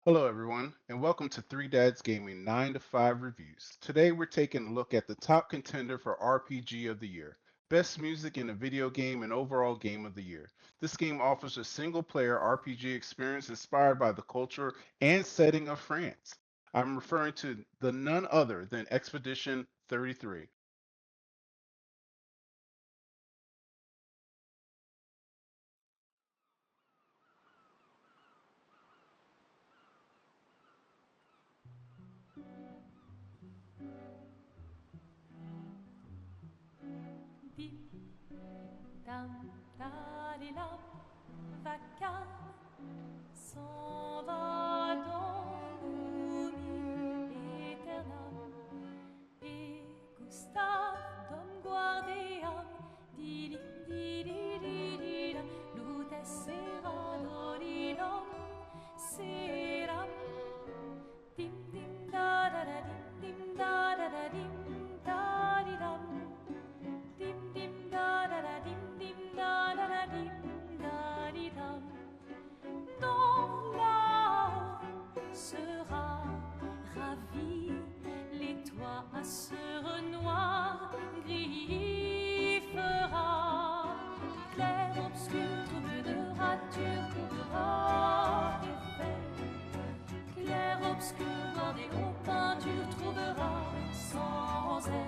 Hello, everyone, and welcome to Three Dads Gaming 9 to 5 reviews. Today, we're taking a look at the top contender for RPG of the Year, Best Music in a Video Game, and Overall Game of the Year. This game offers a single player RPG experience inspired by the culture and setting of France. I'm referring to the none other than Expedition 33. Dim, dam, dalilam, vacarme s'en va dans l'oubli éternel. Et Gustave, Dom guardiam, dilim, didididida, lute sera dolidom, seram. Dim, dim, da, da, da, dim, dim, da, da, da, dim, da, di, dam. Dim dim da da da dim dim da da da dim da di dam. Dans là sera ravi, les toits à ce noir gris fera. Clair obscur, trouble de rature, trouvera effet. Clair obscur, noir des hauts peintures, trouvera sans elle.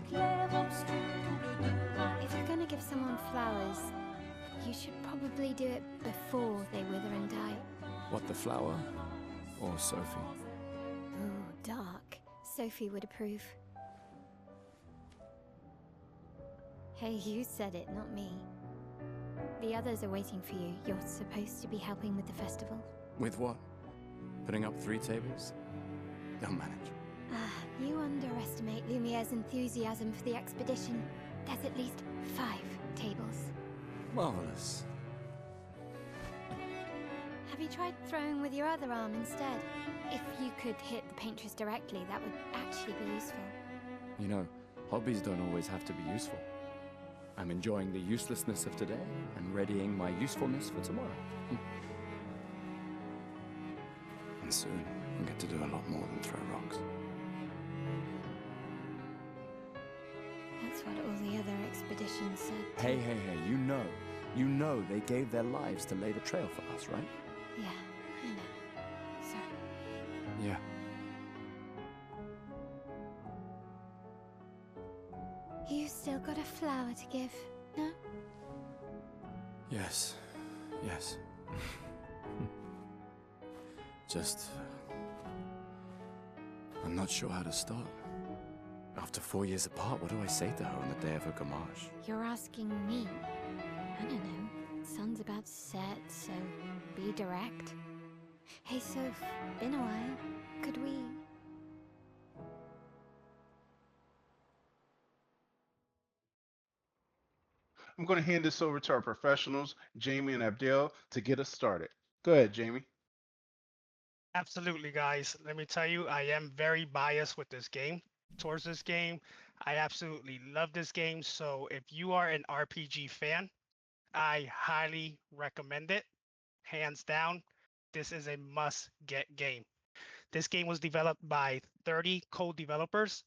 Clair obscur, double de rature. If you're gonna give someone flowers, you should probably do it before they wither and die. What, the flower? Or Sophie? Ooh, dark. Sophie would approve. Hey, you said it, not me. The others are waiting for you. You're supposed to be helping with the festival. With what? Putting up 3 tables? They'll manage. You underestimate Lumiere's enthusiasm for the expedition. There's at least 5 tables. Marvelous. Have you tried throwing with your other arm instead? If you could hit the paintress directly, that would actually be useful. You know, hobbies don't always have to be useful. I'm enjoying the uselessness of today and readying my usefulness for tomorrow. And soon, I'll get to do a lot more than throw rocks. That's what all the other expeditions said. Hey, you know they gave their lives to lay the trail for us, right? Yeah, I know. Sorry. Yeah. You still got a flower to give, no? Yes. Just... I'm not sure how to start. After 4 years apart, what do I say to her on the day of her gamage? You're asking me. I don't know. Sun's about to set, so be direct. Hey, Soph, been a while. Could we... I'm going to hand this over to our professionals, Jamie and Abdel, to get us started. Go ahead, Jamie. Absolutely, guys. Let me tell you, I am very biased with this game, towards this game. I absolutely love this game. So if you are an RPG fan, I highly recommend it. Hands down, this is a must-get game. This game was developed by 30 co-developers,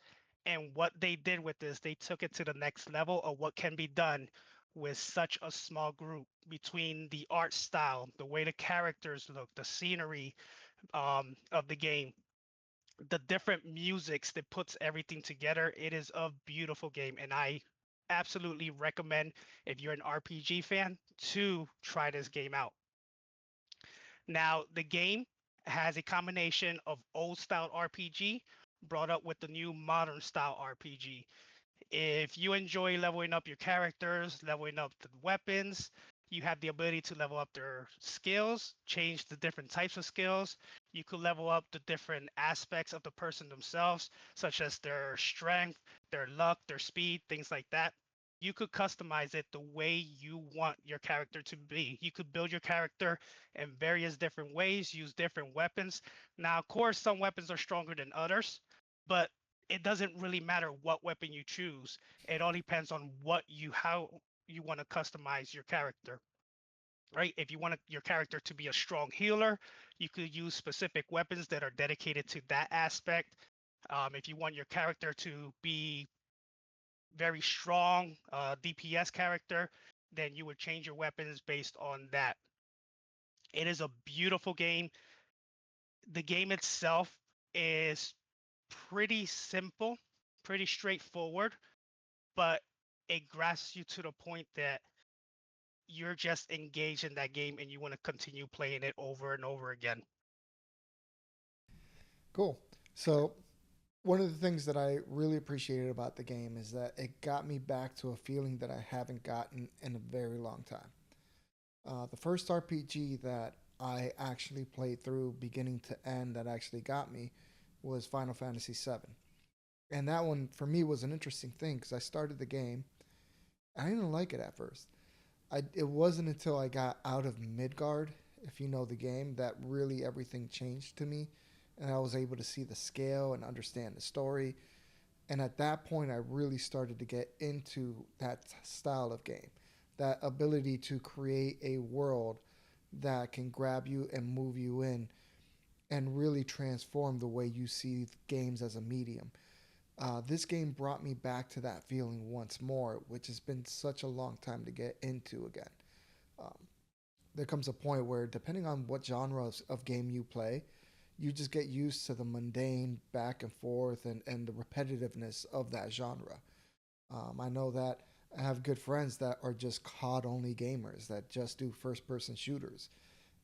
and what they did with this, they took it to the next level of what can be done with such a small group between the art style, the way the characters look, the scenery, of the game, the different musics that puts everything together. It is a beautiful game, and I absolutely recommend, if you're an RPG fan, to try this game out. Now, the game has a combination of old style RPG brought up with the new modern style RPG. If you enjoy leveling up your characters, leveling up the weapons, you have the ability to level up their skills, change the different types of skills. You could level up the different aspects of the person themselves, such as their strength, their luck, their speed, things like that. You could customize it the way you want your character to be. You could build your character in various different ways, use different weapons. Now, of course, some weapons are stronger than others, but it doesn't really matter what weapon you choose. It all depends on how you want to customize your character. right? If you want your character to be a strong healer, you could use specific weapons that are dedicated to that aspect. If you want your character to be very strong DPS character, then you would change your weapons based on that. It is a beautiful game. The game itself is pretty simple, pretty straightforward, but it grasps you to the point that you're just engaged in that game and you want to continue playing it over and over again. Cool. So one of the things that I really appreciated about the game is that it got me back to a feeling that I haven't gotten in a very long time. The first RPG that I actually played through beginning to end that actually got me was Final Fantasy VII. And that one for me was an interesting thing because I started the game. I didn't like it at first. It wasn't until I got out of Midgard, if you know the game, that really everything changed to me, and I was able to see the scale and understand the story. And at that point, I really started to get into that style of game, that ability to create a world that can grab you and move you in and really transform the way you see games as a medium. This game brought me back to that feeling once more, which has been such a long time to get into again. Um, there comes a point where, depending on what genre of game you play, you just get used to the mundane back and forth and the repetitiveness of that genre. I know that I have good friends that are just COD only gamers that just do first person shooters,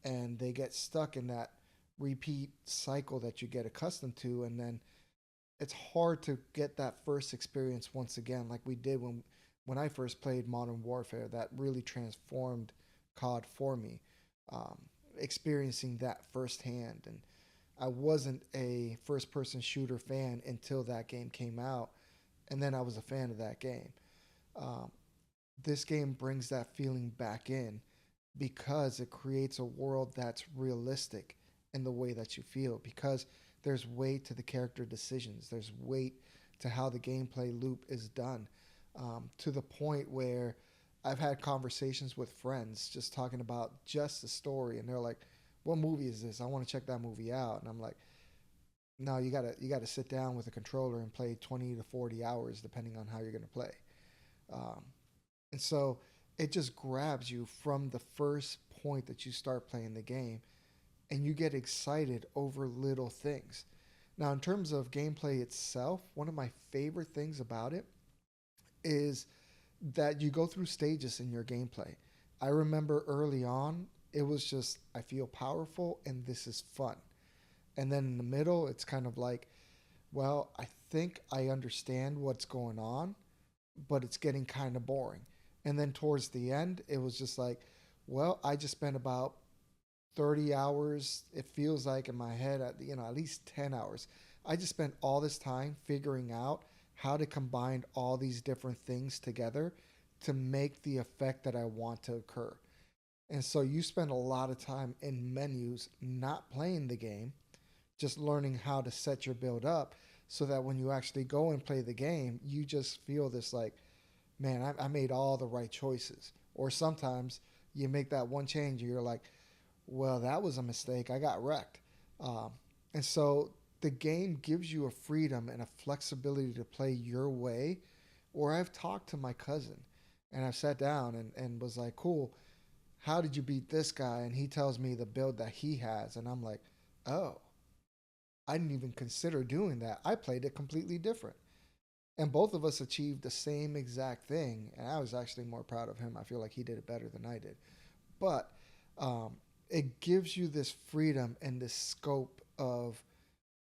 and they get stuck in that repeat cycle that you get accustomed to, and then it's hard to get that first experience once again, like we did when I first played Modern Warfare. That really transformed COD for me, um, experiencing that firsthand. And I wasn't a first person shooter fan until that game came out, and then I was a fan of that game. Um, this game brings that feeling back in because it creates a world that's realistic in the way that you feel, because there's weight to the character decisions, there's weight to how the gameplay loop is done, to the point where I've had conversations with friends just talking about just the story, and they're like, what movie is this? I want to check that movie out. And I'm like, no, you gotta sit down with a controller and play 20 to 40 hours depending on how you're going to play. um, and so it just grabs you from the first point that you start playing the game, and you get excited over little things. Now, in terms of gameplay itself, one of my favorite things about it is that you go through stages in your gameplay. I remember early on, it was just, I feel powerful and this is fun. And then in the middle, it's kind of like, well, I think I understand what's going on, but it's getting kind of boring. And then towards the end, it was just like, well, I just spent about 30 hours, it feels like in my head, at least 10 hours. I just spent all this time figuring out how to combine all these different things together to make the effect that I want to occur. And so you spend a lot of time in menus not playing the game, just learning how to set your build up so that when you actually go and play the game, you just feel this like, man, I made all the right choices. Or sometimes you make that one change and you're like, well, that was a mistake. I got wrecked. Um, and so the game gives you a freedom and a flexibility to play your way. Or I've talked to my cousin and I've sat down and was like, cool, how did you beat this guy? And he tells me the build that he has. And I'm like, oh, I didn't even consider doing that. I played it completely different. And both of us achieved the same exact thing. And I was actually more proud of him. I feel like he did it better than I did. But um, it gives you this freedom and this scope of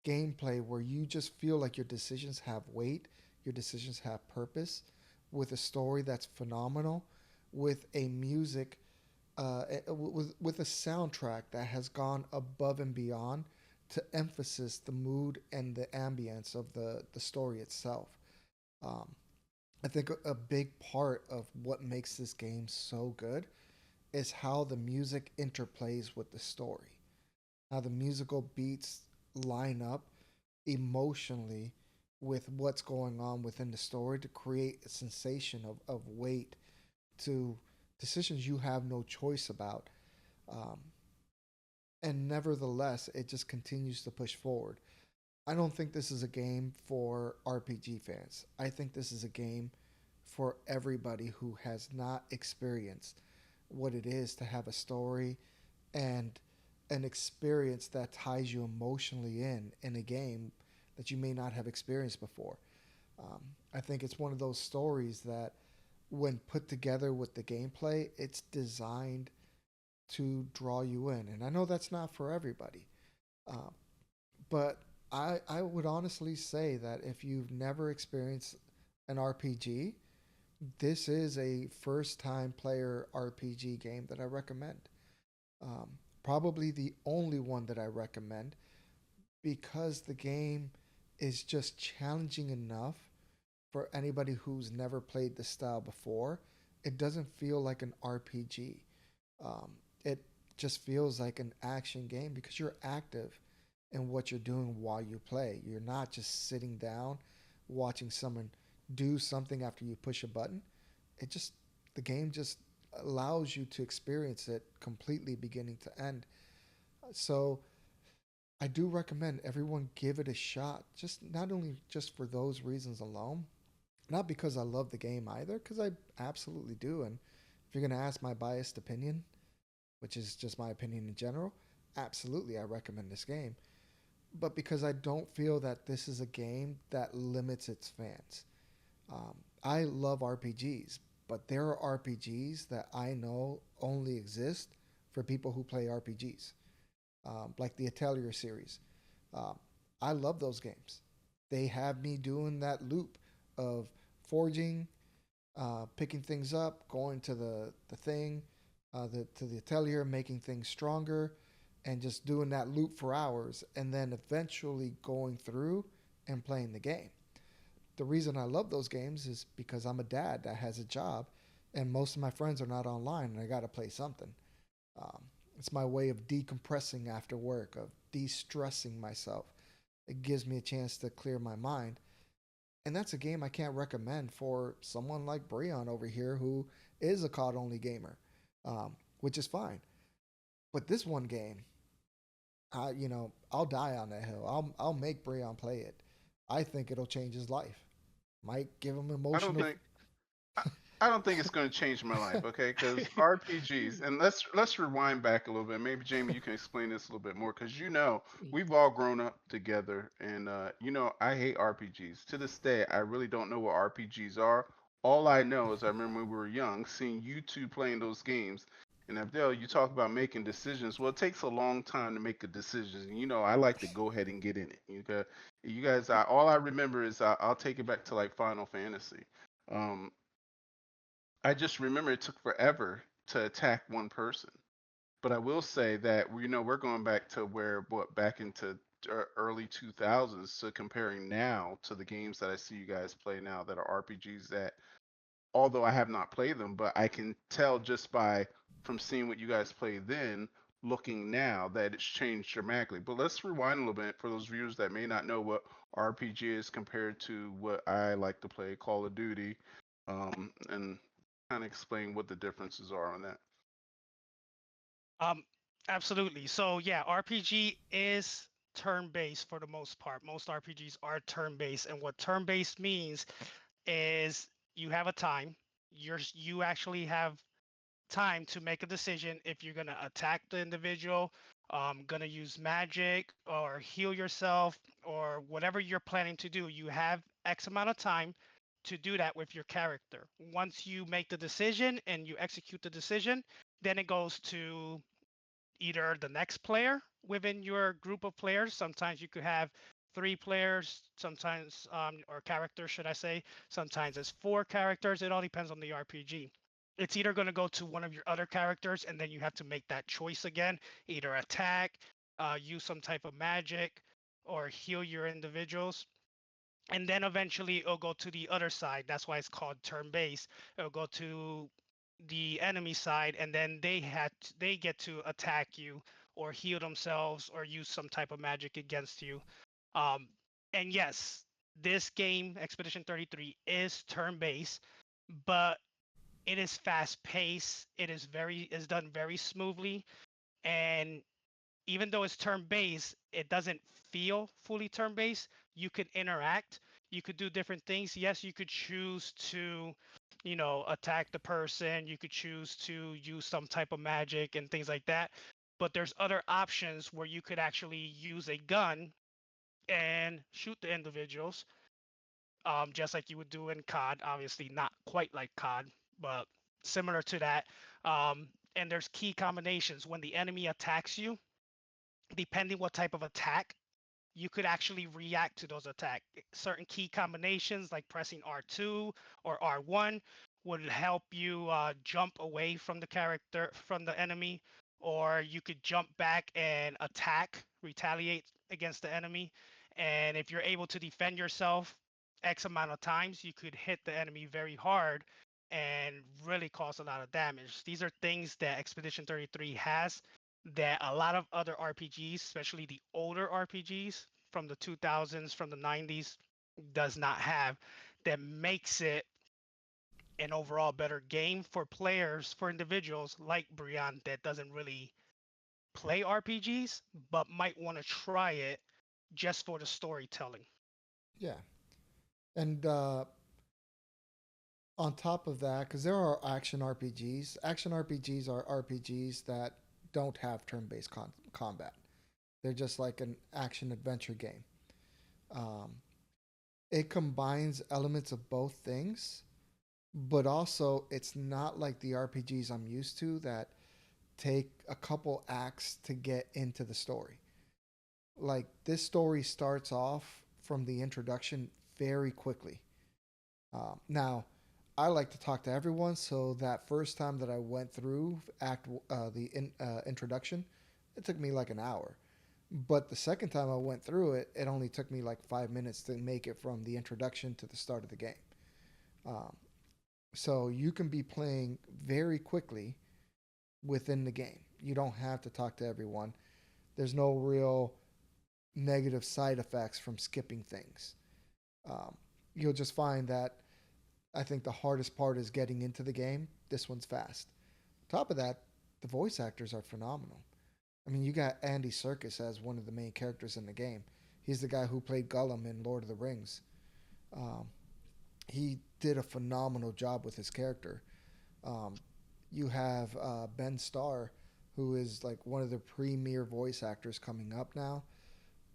gameplay where you just feel like your decisions have weight, your decisions have purpose, with a story that's phenomenal, with a music, with a soundtrack that has gone above and beyond to emphasize the mood and the ambience of the story itself. Um, I think a big part of what makes this game so good is how the music interplays with the story, how the musical beats line up emotionally with what's going on within the story to create a sensation of weight to decisions you have no choice about. Um, and nevertheless, it just continues to push forward. I don't think this is a game for RPG fans. I think this is a game for everybody who has not experienced what it is to have a story and an experience that ties you emotionally in a game that you may not have experienced before. I think it's one of those stories that, when put together with the gameplay, it's designed to draw you in. And I know that's not for everybody, uh, but I would honestly say that if you've never experienced an RPG, this is a first time player RPG game that I recommend. Um, Probably the only one that I recommend, because the game is just challenging enough for anybody who's never played the style before. It doesn't feel like an RPG. It just feels like an action game because you're active in what you're doing while you play. You're not just sitting down watching someone do something after you push a button. It just, the game just allows you to experience it completely beginning to end. So I do recommend everyone give it a shot. Just not only just for those reasons alone, not because I love the game either, because I absolutely do. And if you're going to ask my biased opinion, which is just my opinion in general, absolutely I recommend this game. But because I don't feel that this is a game that limits its fans. I love RPGs, but there are RPGs that I know only exist for people who play RPGs, like the Atelier series. Um, I love those games. They have me doing that loop of forging, picking things up, going to the thing, to the atelier, making things stronger, and just doing that loop for hours, and then eventually going through and playing the game. The reason I love those games is because I'm a dad that has a job, and most of my friends are not online, and I got to play something. Um, it's my way of decompressing after work, of de-stressing myself. It gives me a chance to clear my mind, and that's a game I can't recommend for someone like Breon over here who is a COD only gamer, which is fine. But this one game, I'll die on that hill. I'll make Breon play it. I think it'll change his life. Might give him I don't emotional. think I, I don't think it's going to change my life, okay? Because RPGs, and let's rewind back a little bit. Maybe Jamie, you can explain this a little bit more, because we've all grown up together, and I hate RPGs. To this day, I really don't know what RPGs are. All I know is I remember when we were young, seeing you two playing those games. And Abdel, you talk about making decisions. Well, it takes a long time to make a decision. And I like to go ahead and get in it. You guys, all I remember is I'll take it back to like Final Fantasy. Um, I just remember it took forever to attack one person. But I will say that we're going back to where what back into early 2000s, to comparing now to the games that I see you guys play now that are RPGs, that although I have not played them, but I can tell just by from seeing what you guys play then, looking now, that it's changed dramatically. But let's rewind a little bit for those viewers that may not know what RPG is compared to what I like to play, Call of Duty, and kind of explain what the differences are on that. Um, Absolutely. So yeah, RPG is turn-based for the most part. Most RPGs are turn-based, and what turn-based means is you have a time. You actually have time to make a decision if you're gonna attack the individual, gonna use magic or heal yourself or whatever you're planning to do. You have X amount of time to do that with your character. Once you make the decision and you execute the decision, then it goes to either the next player within your group of players. Sometimes you could have three players, sometimes, or characters, should I say. Sometimes it's four characters. It all depends on the RPG. It's either going to go to one of your other characters, and then you have to make that choice again, either attack, use some type of magic, or heal your individuals. And then eventually it'll go to the other side. That's why it's called turn based. It'll go to the enemy side, and then they get to attack you or heal themselves or use some type of magic against you. Um, and yes, this game Expedition 33 is turn based, but it is fast paced. It is done very smoothly. And even though it's turn based, it doesn't feel fully turn based. You could interact, you could do different things. Yes, you could choose to, attack the person. You could choose to use some type of magic and things like that. But there's other options where you could actually use a gun and shoot the individuals, just like you would do in COD. Obviously, not quite like COD, but similar to that. And there's key combinations when the enemy attacks you, depending what type of attack, you could actually react to those attacks. Certain key combinations like pressing R2 or R1 would help you jump away from the character, from the enemy, or you could jump back and attack, retaliate against the enemy. And if you're able to defend yourself X amount of times, you could hit the enemy very hard and really cause a lot of damage. These are things that Expedition 33 has that a lot of other RPGs, especially the older RPGs from the 2000s, from the 90s, does not have, that makes it an overall better game for players, for individuals like Brian that doesn't really play RPGs but might want to try it just for the storytelling. Yeah. And on top of that, because there are action RPGs are RPGs that don't have turn-based combat. They're just like an action adventure game. Um, it combines elements of both things, but also it's not like the RPGs I'm used to that take a couple acts to get into the story. Like this story starts off from the introduction very quickly. Now, I like to talk to everyone, so that first time that I went through introduction, it took me like an hour. But the second time I went through it, it only took me like 5 minutes to make it from the introduction to the start of the game. Um, so you can be playing very quickly within the game. You don't have to talk to everyone. There's no real negative side effects from skipping things. Um, you'll just find that I think the hardest part is getting into the game. This one's fast. Top of that, the voice actors are phenomenal. I mean, you got Andy Serkis as one of the main characters in the game. He's the guy who played Gollum in Lord of the Rings. Um, he did a phenomenal job with his character. Um, you have Ben Starr, who is like one of the premier voice actors coming up now.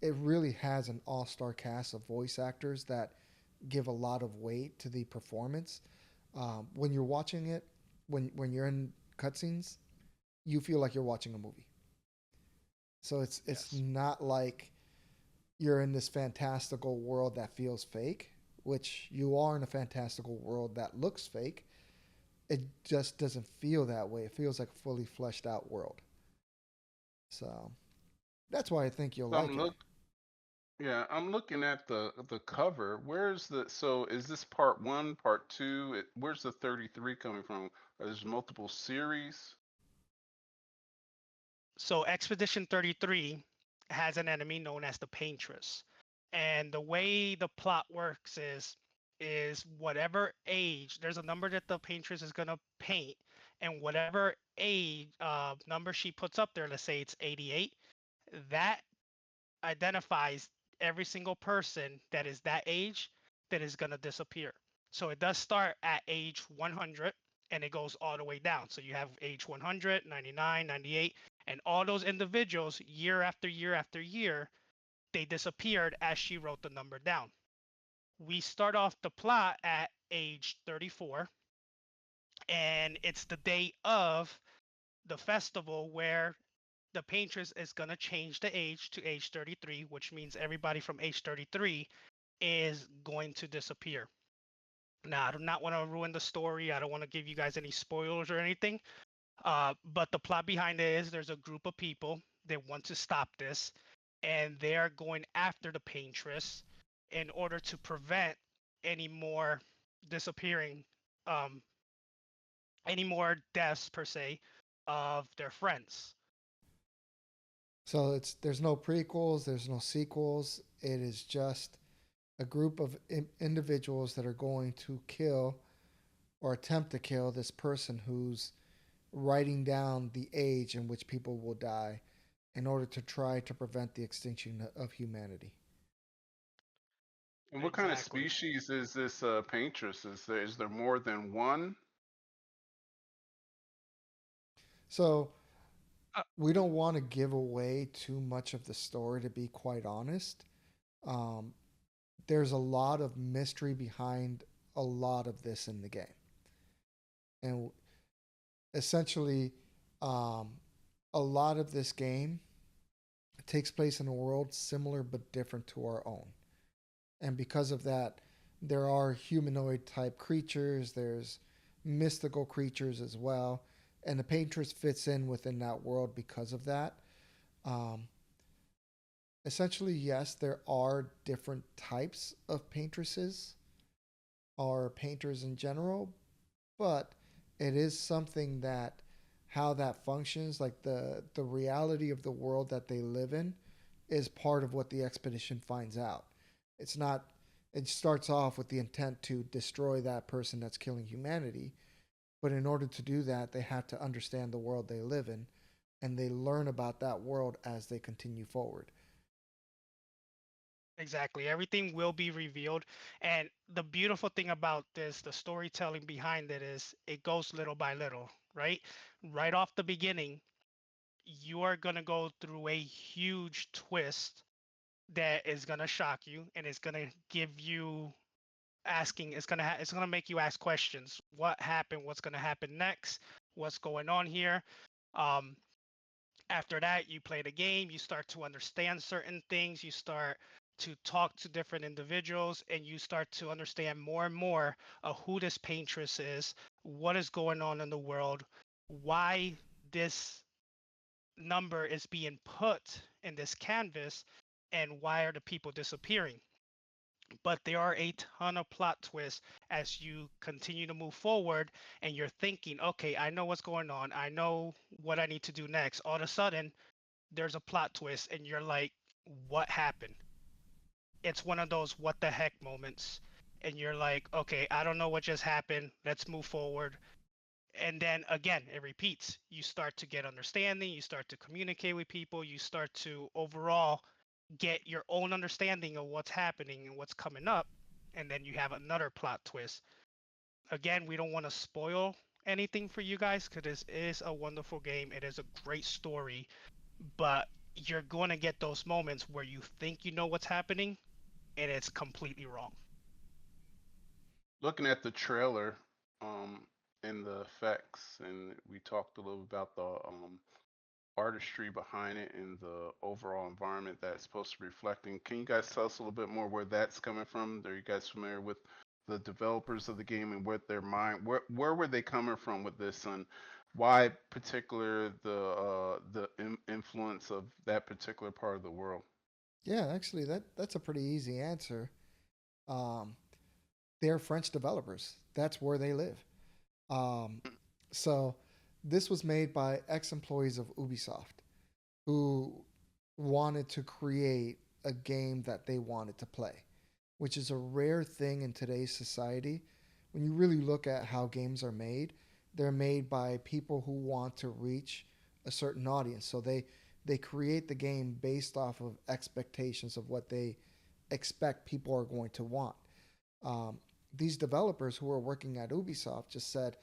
It really has an all-star cast of voice actors that give a lot of weight to the performance. When you're watching it, when you're in cutscenes, you feel like you're watching a movie. So it's Yes. not like you're in this fantastical world that feels fake, which you are in a fantastical world that looks fake. It just doesn't feel that way. It feels like a fully fleshed out world. So that's why I think you'll So like it. yeah, I'm looking at the cover. Where's the so is this part one, part two? Where's the 33 coming from? There's multiple series. So Expedition 33 has an enemy known as the Paintress. And the way the plot works is whatever age, there's a number that the Paintress is gonna paint, and whatever age number she puts up there, let's say it's 88, that identifies every single person that is that age that is going to disappear. So it does start at age 100 and it goes all the way down. So you have age 100, 99, 98, and all those individuals, year after year after year, they disappeared as she wrote the number down. We start off the plot at age 34, and it's the day of the festival where the paintress is going to change the age to age 33, which means everybody from age 33 is going to disappear. Now, I do not want to ruin the story. I don't want to give you guys any spoilers or anything. But the plot behind it is there's a group of people that want to stop this, and they are going after the paintress in order to prevent any more disappearing, um, any more deaths per se of their friends. So there's no prequels, there's no sequels. It is just a group of individuals that are going to kill or attempt to kill this person who's writing down the age in which people will die in order to try to prevent the extinction of humanity. And what kind of Exactly. species is this paintress? Is there more than one? So Uh, we don't want to give away too much of the story, to be quite honest. Um, there's a lot of mystery behind a lot of this in the game. And essentially, um, a lot of this game takes place in a world similar but different to our own. And because of that, there are humanoid type creatures, there's mystical creatures as well. And the Paintress fits in within that world because of that. Um, essentially, yes, there are different types of paintresses or painters in general, but it is something that how that functions, like the reality of the world that they live in, is part of what the expedition finds out. It's not. It starts off with the intent to destroy that person that's killing humanity, but in order to do that, they have to understand the world they live in, and they learn about that world as they continue forward. Exactly. Everything will be revealed. And the beautiful thing about this, the storytelling behind it is it goes little by little, right? Right off the beginning, you are going to go through a huge twist that is going to shock you and it's going to give you asking it's going to make you ask questions. What happened? What's going to happen next? What's going on here? Um After that, you play the game, you start to understand certain things, you start to talk to different individuals, and you start to understand more and more of who this paintress is, what is going on in the world, why this number is being put in this canvas, and why are the people disappearing. But there are a ton of plot twists as you continue to move forward and you're thinking, okay, I know what's going on. I know what I need to do next. All of a sudden, there's a plot twist and you're like, what happened? It's one of those what the heck moments. And you're like, okay, I don't know what just happened. Let's move forward. And then again, it repeats. You start to get understanding, you start to communicate with people, you start to overall get your own understanding of what's happening and what's coming up. And then you have another plot twist. Again, we don't want to spoil anything for you guys because this is a wonderful game. It is a great story, but you're going to get those moments where you think you know what's happening and it's completely wrong. Looking at the trailer, um, and the effects, and we talked a little about the artistry behind it and the overall environment that it's supposed to be reflecting. Can you guys tell us a little bit more where that's coming from? Are you guys familiar with the developers of the game and what their mind, where were they coming from with this, and why particular the influence of that particular part of the world? Yeah, actually, that's a pretty easy answer. Um, they're French developers. That's where they live. Um, so this was made by ex-employees of Ubisoft who wanted to create a game that they wanted to play, which is a rare thing in today's society. When you really look at how games are made, they're made by people who want to reach a certain audience. So they create the game based off of expectations of what they expect people are going to want. Um, these developers who are working at Ubisoft just said,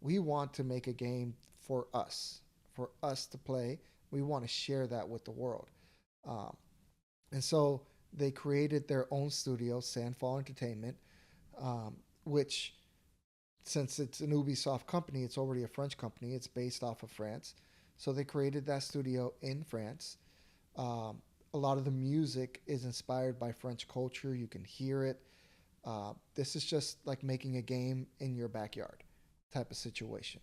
we want to make a game for us to play. We want to share that with the world. Um, and so they created their own studio, Sandfall Entertainment, which, since it's an Ubisoft company, it's already a French company. It's based off of France. So they created that studio in France. Um, a lot of the music is inspired by French culture. You can hear it. This is just like making a game in your backyard type of situation.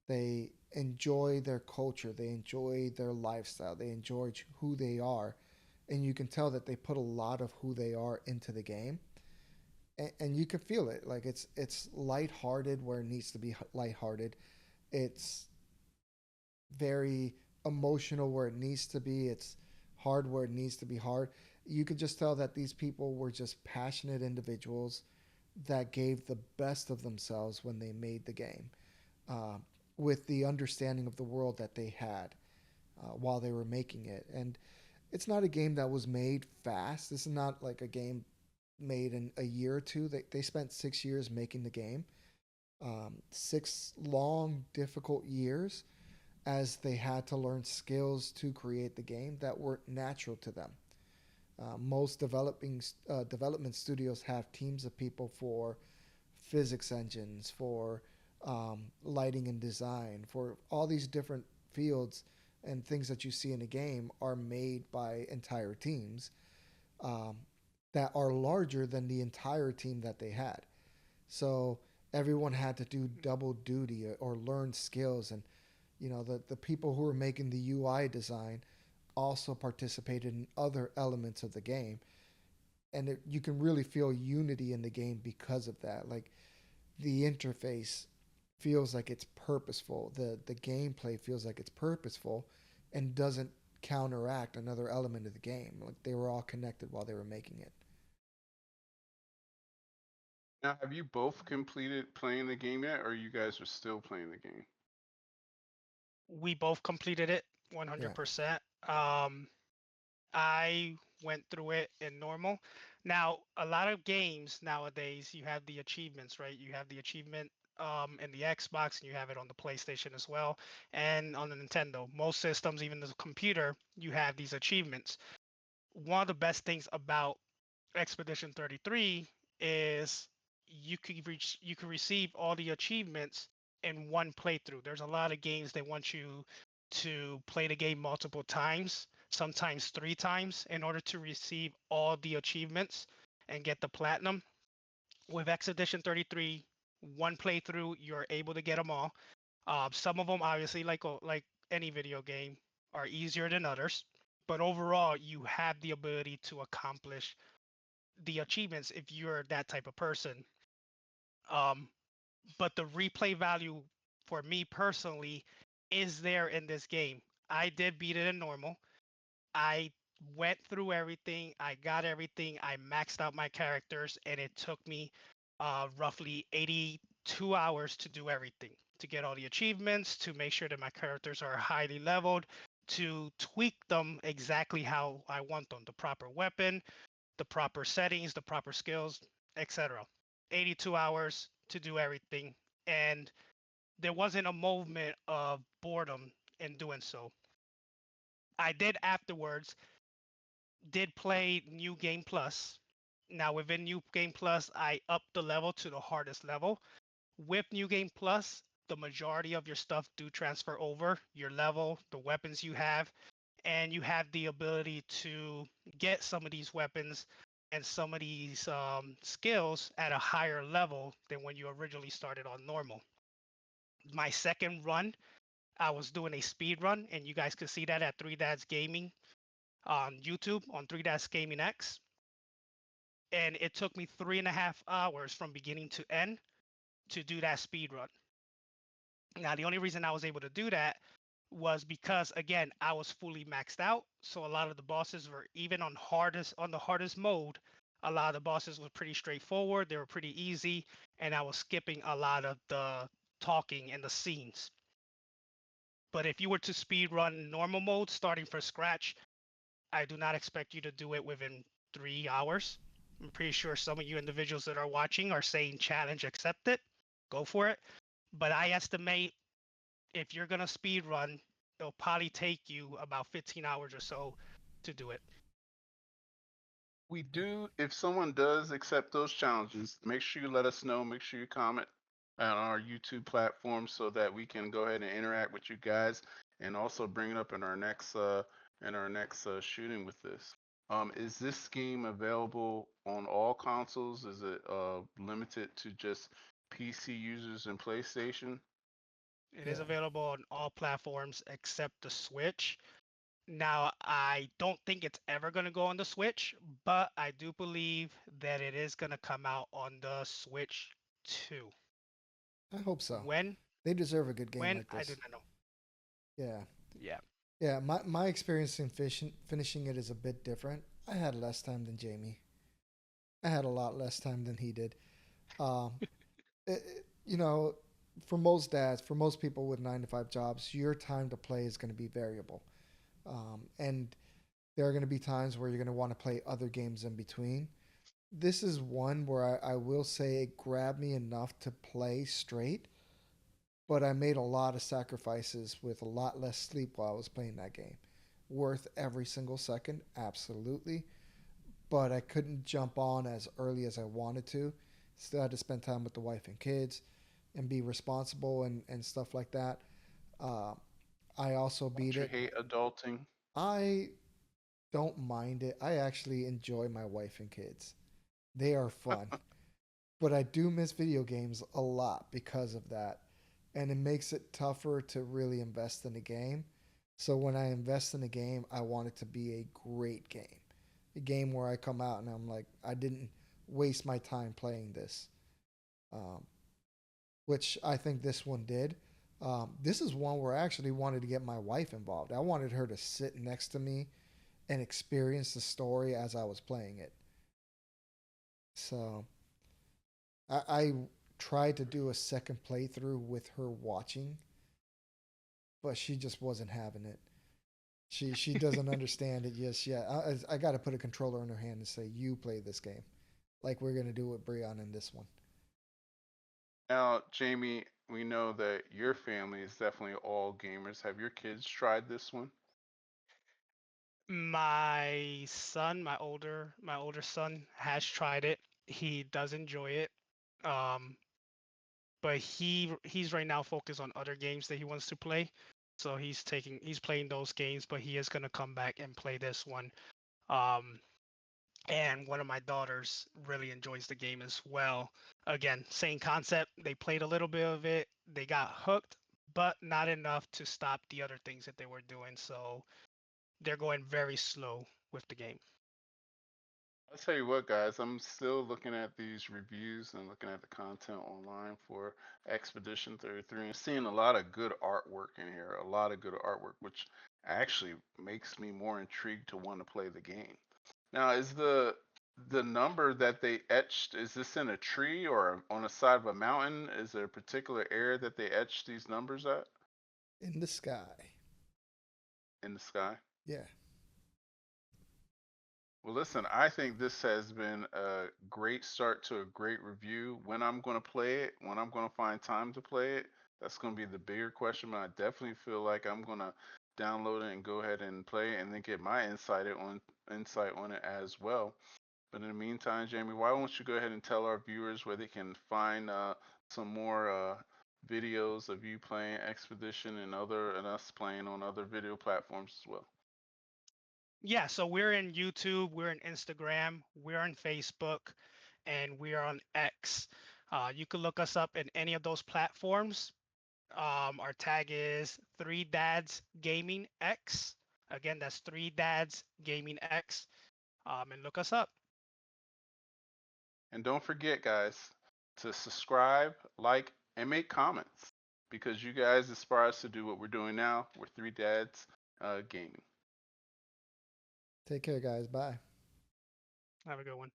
They enjoy their culture, they enjoy their lifestyle, they enjoy who they are, and you can tell that they put a lot of who they are into the game, and you can feel it. Like it's lighthearted where it needs to be lighthearted. It's very emotional where it needs to be. It's hard where it needs to be hard. You could just tell that these people were just passionate individuals that gave the best of themselves when they made the game. Uh, with the understanding of the world that they had while they were making it. And it's not a game that was made fast. This is not like a game made in a year or two. They spent 6 years making the game, 6 long, difficult years as they had to learn skills to create the game that weren't natural to them. Most development studios have teams of people for physics engines, for lighting and design, for all these different fields and things that you see in a game are made by entire teams um, that are larger than the entire team that they had. So everyone had to do double duty or learn skills, and the people who were making the UI design also participated in other elements of the game, and you can really feel unity in the game because of that. Like the interface feels like it's purposeful. The gameplay feels like it's purposeful, and doesn't counteract another element of the game. Like they were all connected while they were making it. Now, have you both completed playing the game yet, or you guys are still playing the game? We both completed it Yeah. 100%. I went through it in normal. Now, a lot of games nowadays, you have the achievements, right? You have the achievement in the Xbox, and you have it on the PlayStation as well, and on the Nintendo. Most systems, even the computer, you have these achievements. One of the best things about Expedition 33 is you can receive all the achievements in one playthrough. There's a lot of games they want you to play the game multiple times, sometimes 3 times, in order to receive all the achievements and get the platinum. With Expedition 33, one playthrough, you're able to get them all. Some of them, obviously, like any video game, are easier than others. But overall, you have the ability to accomplish the achievements if you're that type of person. Um, but the replay value for me personally is there in this game. I did beat it in normal. I went through everything. I got everything. I maxed out my characters, and it took me roughly 82 hours to do everything, to get all the achievements, to make sure that my characters are highly leveled, to tweak them exactly how I want them, the proper weapon, the proper settings, the proper skills, etc. 82 hours to do everything. And there wasn't a moment of boredom in doing so. I did afterwards, did play New Game Plus. Now within New Game Plus, I upped the level to the hardest level. With New Game Plus, the majority of your stuff do transfer over, your level, the weapons you have, and you have the ability to get some of these weapons and some of these skills at a higher level than when you originally started on normal. My second run, I was doing a speed run, and you guys could see that at Three Dads Gaming on YouTube on Three Dads Gaming X. And it took me 3.5 hours from beginning to end to do that speed run. Now, the only reason I was able to do that was because again, I was fully maxed out. So a lot of the bosses were even on the hardest mode, a lot of the bosses were pretty straightforward, they were pretty easy, and I was skipping a lot of the talking and the scenes. But if you were to speed run normal mode starting from scratch, I do not expect you to do it within 3 hours. I'm pretty sure some of you individuals that are watching are saying challenge accepted. Go for it. But I estimate if you're gonna speed run, it'll probably take you about 15 hours or so to do it. We do, if someone does accept those challenges, make sure you let us know. Make sure you comment on our YouTube platform so that we can go ahead and interact with you guys, and also bring it up in our next shooting with this. Is this game available on all consoles? Is it limited to just PC users and PlayStation? It is Yeah. available on all platforms except the Switch. Now, I don't think it's ever going to go on the Switch, but I do believe that it is going to come out on the Switch too. I hope so. When? They deserve a good game like I do this. not know. Yeah. Yeah. Yeah, my experience in finishing it is a bit different. I had less time than Jamie. I had a lot less time than he did. Um, you know, for most dads, for most people with 9 to 5 jobs, your time to play is going to be variable. And there are going to be times where you're going to want to play other games in between. This is one where I will say it grabbed me enough to play straight, but I made a lot of sacrifices with a lot less sleep while I was playing that game. Worth every single second, absolutely. But I couldn't jump on as early as I wanted to. Still had to spend time with the wife and kids and be responsible and stuff like that. Uh, I also Don't beat you it. hate adulting? I don't mind it. I actually enjoy my wife and kids. They are fun. But I do miss video games a lot because of that. And it makes it tougher to really invest in a game. So when I invest in a game, I want it to be a great game. A game where I come out and I'm like, I didn't waste my time playing this. Um, which I think this one did. This is one where I actually wanted to get my wife involved. I wanted her to sit next to me and experience the story as I was playing it. So I tried to do a second playthrough with her watching, but she just wasn't having it. She doesn't understand it just yet. I got to put a controller in her hand and say, "You play this game," like we're gonna do with Brian in this one. Now, Jamie, we know that your family is definitely all gamers. Have your kids tried this one? My son, my older son has tried it. He does enjoy it. Um, but he's right now focused on other games that he wants to play. So he's playing those games, but he is gonna come back and play this one. Um, and one of my daughters really enjoys the game as well. Again, same concept. They played a little bit of it. They got hooked, but not enough to stop the other things that they were doing. So they're going very slow with the game. I'll tell you what, guys, I'm still looking at these reviews and looking at the content online for Expedition 33 and seeing a lot of good artwork in here, a lot of good artwork, which actually makes me more intrigued to want to play the game. Now, is the number that they etched, is this in a tree or on the side of a mountain? Is there a particular area that they etched these numbers at In the sky. in the sky? Yeah. Well, listen, I think this has been a great start to a great review. When I'm going to play it, when I'm going to find time to play it, that's going to be the bigger question. But I definitely feel like I'm going to download it and go ahead and play it and then get my insight on it as well. But in the meantime, Jamie, why don't you go ahead and tell our viewers where they can find some more videos of you playing Expedition and us playing on other video platforms as well. Yeah, so we're in YouTube, we're in Instagram, we're on Facebook, and we're on X. You can look us up in any of those platforms. Our tag is Three Dads Gaming X. Again, that's Three Dads Gaming X. And look us up. And don't forget, guys, to subscribe, like, and make comments because you guys inspire us to do what we're doing now. We're Three Dads Gaming. Take care, guys. Bye. Have a good one.